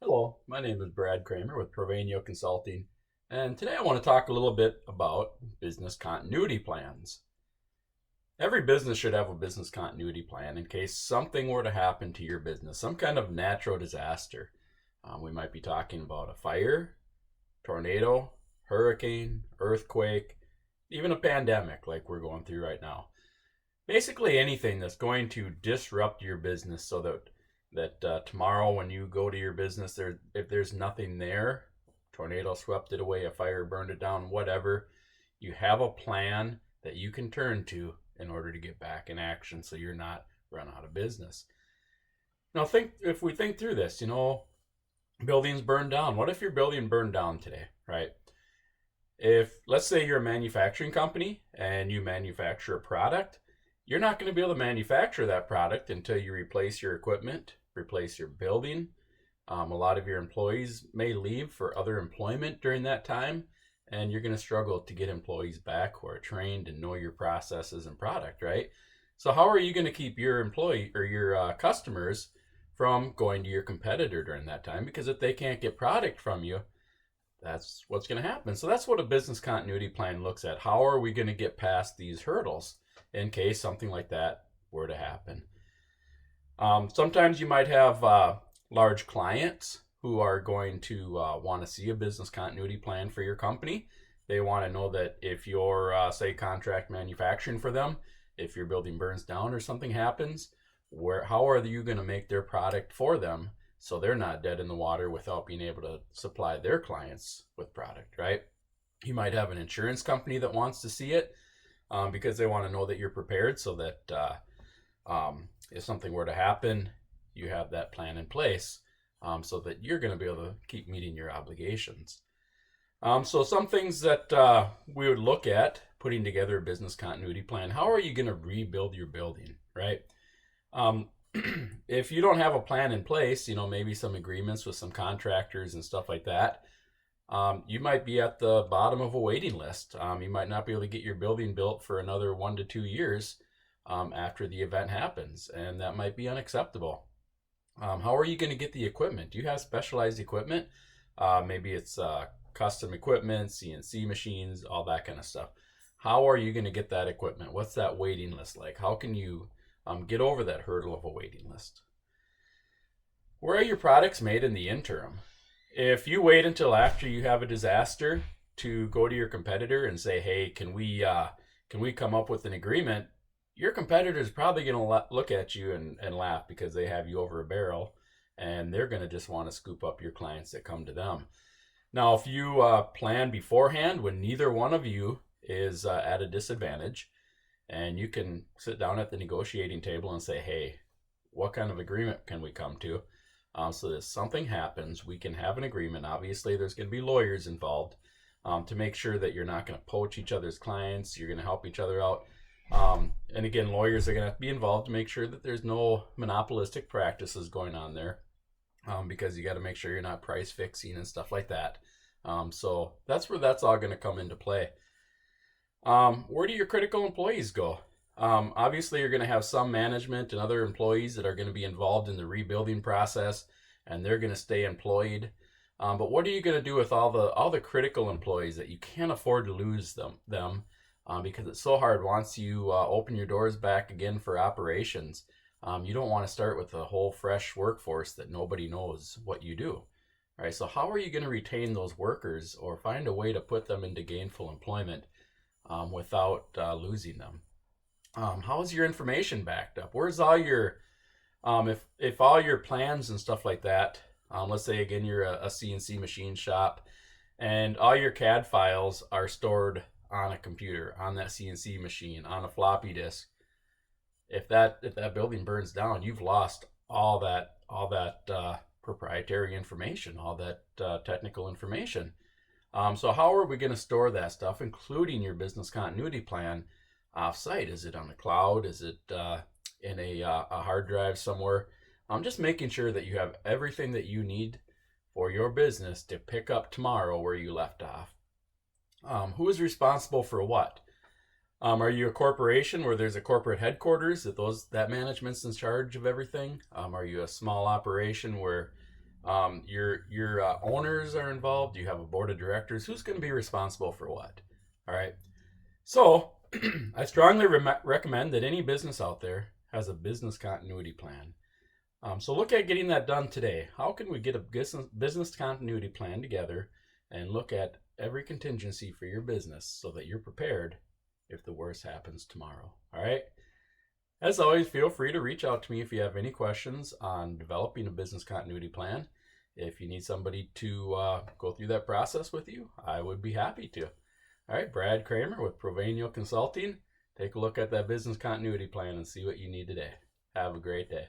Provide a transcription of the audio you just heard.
Hello, my name is Brad Kramer with Provenio Consulting, and today I want to talk a little bit about business continuity plans. Every business should have a business continuity plan in case something were to happen to your business, some kind of natural disaster. We might be talking about a fire, tornado, hurricane, earthquake, even a pandemic like we're going through right now. Basically, anything that's going to disrupt your business so that tomorrow when you go to your business, if there's nothing there, tornado swept it away, a fire burned it down, whatever, you have a plan that you can turn to in order to get back in action so you're not run out of business. Now if we think through this, buildings burned down. What if your building burned down today, right? If let's say you're a manufacturing company and you manufacture a product, you're not going to be able to manufacture that product until you replace your equipment, replace your building. A lot of your employees may leave for other employment during that time, and you're going to struggle to get employees back who are trained and know your processes and product, right? So how are you going to keep your employee or your customers from going to your competitor during that time? Because if they can't get product from you, that's what's going to happen. So that's what a business continuity plan looks at. How are we going to get past these hurdles in case something like that were to happen? Sometimes you might have large clients who are going to want to see a business continuity plan for your company. They want to know that if you're, say, contract manufacturing for them, if your building burns down or something happens, how are you going to make their product for them so they're not dead in the water without being able to supply their clients with product, right? You might have an insurance company that wants to see it because they want to know that you're prepared so that if something were to happen, you have that plan in place so that you're going to be able to keep meeting your obligations. So some things that we would look at putting together a business continuity plan. How are you going to rebuild your building, right? If you don't have a plan in place, maybe some agreements with some contractors and stuff like that, you might be at the bottom of a waiting list. You might not be able to get your building built for another 1 to 2 years after the event happens, and that might be unacceptable. How are you going to get the equipment? Do you have specialized equipment? Maybe it's custom equipment, CNC machines, all that kind of stuff. How are you going to get that equipment? What's that waiting list like? How can you get over that hurdle of a waiting list? Where are your products made in the interim? If you wait until after you have a disaster to go to your competitor and say, hey, can we come up with an agreement? Your competitor is probably going to look at you and laugh because they have you over a barrel, and they're going to just want to scoop up your clients that come to them. Now, if you plan beforehand when neither one of you is at a disadvantage, and you can sit down at the negotiating table and say, hey, what kind of agreement can we come to? So that if something happens, we can have an agreement. Obviously, there's going to be lawyers involved to make sure that you're not going to poach each other's clients. You're going to help each other out. And again, lawyers are going to have to be involved to make sure that there's no monopolistic practices going on there because you got to make sure you're not price fixing and stuff like that. So that's where that's all going to come into play. Where do your critical employees go? Obviously, you're going to have some management and other employees that are going to be involved in the rebuilding process, and they're going to stay employed. But what are you going to do with all the critical employees that you can't afford to lose them because it's so hard once you open your doors back again for operations. You don't want to start with a whole fresh workforce that nobody knows what you do. Right? So how are you going to retain those workers or find a way to put them into gainful employment without losing them? How is your information backed up? Where's all your, if all your plans and stuff like that, let's say again you're a CNC machine shop and all your CAD files are stored on a computer, on that CNC machine, on a floppy disk. If that building burns down, you've lost all that proprietary information, all that technical information. So how are we going to store that stuff, including your business continuity plan, off-site? Is it on the cloud? Is it in a hard drive somewhere? Just making sure that you have everything that you need for your business to pick up tomorrow where you left off. Who is responsible for what? Are you a corporation where there's a corporate headquarters that management's in charge of everything? Are you a small operation where Your owners are involved. You have a board of directors. Who's going to be responsible for what? All right. So I strongly recommend that any business out there has a business continuity plan. So look at getting that done today. How can we get a business continuity plan together and look at every contingency for your business so that you're prepared if the worst happens tomorrow? All right. As always, feel free to reach out to me if you have any questions on developing a business continuity plan. If you need somebody to go through that process with you, I would be happy to. All right, Brad Kramer with Provenio Consulting. Take a look at that business continuity plan and see what you need today. Have a great day.